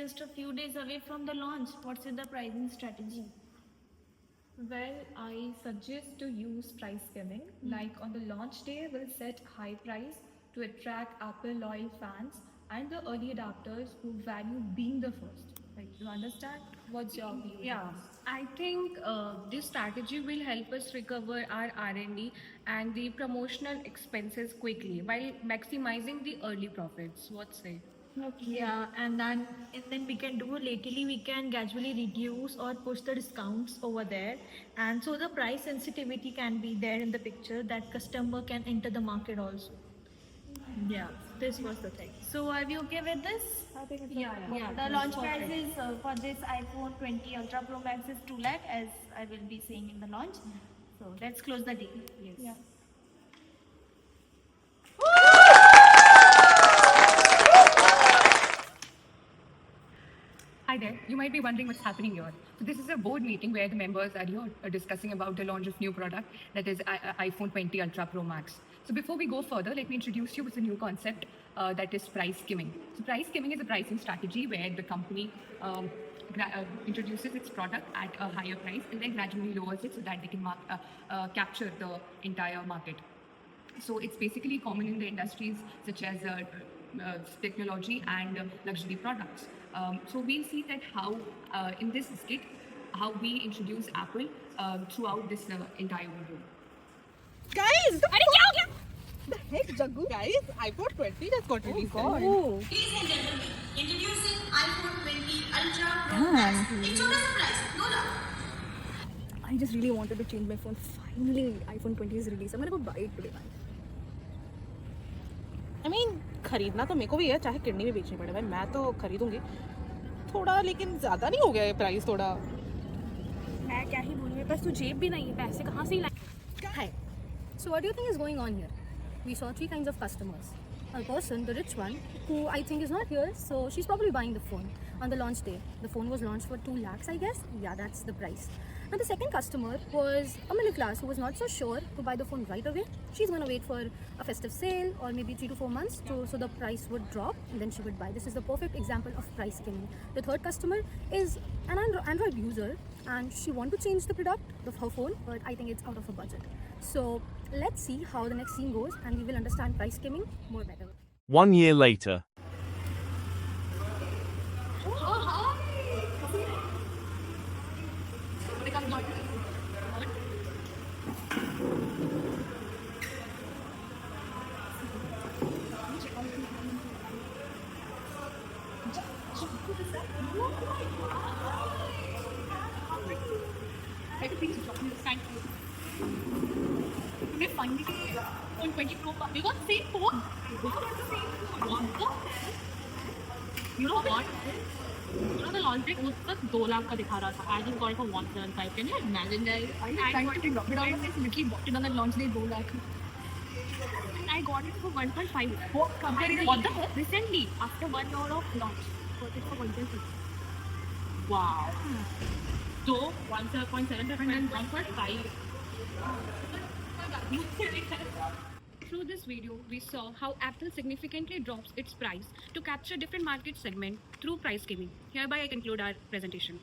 just a few days away from the launch. What's the pricing strategy? Well, I suggest to use price skimming. Like on the launch day, we'll set high price to attract Apple loyal fans and the early adopters who value being the first. Like, you understand? What's your view? Yeah, I think this strategy will help us recover our R&D and the promotional expenses quickly while maximizing the early profits. What say? Okay. Yeah, and then we can do lately we can gradually reduce or push the discounts over there, and so the price sensitivity can be there in the picture that customer can enter the market also. Yeah, this was the thing. So are we okay with this? I think it's Yeah, the launch price is for this iPhone 20 Ultra Pro Max is 2 lakh as I will be saying in the launch. So let's close the deal. Yes. Yeah. Hi there. You might be wondering what's happening here. So this is a board meeting where the members are here discussing about the launch of new product that is iPhone 20 Ultra Pro Max. So before we go further, let me introduce you with a new concept that is price skimming. So price skimming is a pricing strategy where the company introduces its product at a higher price and then gradually lowers it so that they can capture the entire market. So it's basically common in the industries such as technology and luxury products. So we'll see that how in this skit, how we introduce Apple throughout this entire video. Guys! The heck, Jaggu? Guys, iPhone 20 just got released. Oh, Ladies and gentlemen, introducing iPhone 20 Ultra Pro Max. It's a surprise. No love. I just really wanted to change my phone. Finally, iPhone 20 is released. I'm gonna go buy it today, man. I mean, खरीदना तो मेरे को भी है, चाहे kidney भी बेचनी पड़े भाई, मैं तो खरीदूंगी थोड़ा, लेकिन ज्यादा नहीं हो गया ये प्राइस थोड़ा? मैं क्या ही बोलूँ, मेरे पास तो जेब भी नहीं है, पैसे कहाँ से ही लाए? Hi. So what do you think is going on here? We saw three kinds of customers. A person, the rich one, who I think is not here, so she's probably buying the phone on the launch day. The phone was launched for 2 lakhs, I guess. Yeah, that's the price. Now the second customer was a middle class who was not so sure to buy the phone right away. She's going to wait for a festive sale or maybe 3 to 4 months so the price would drop and then she would buy. This is the perfect example of price skimming. The third customer is an Android user and she wants to change the product of her phone, but I think it's out of her budget. So let's see how the next scene goes and we will understand price skimming more better. 1 year later. Finally, on 20 Pro, we got the same phone. We got the same phone. What the hell? You know what? You know the launch date was just 2 lakh का दिखा रहा था. I just got it for 175. Can you imagine that? I got it. But I literally bought it on the launch day 2 lakh. And I got it for 1.5. What the hell? Recently, after 1 year of launch, got it for 1.6. Wow. So 1.7 and 1.5. Through this video, we saw how Apple significantly drops its price to capture different market segments through price skimming. Hereby I conclude our presentation.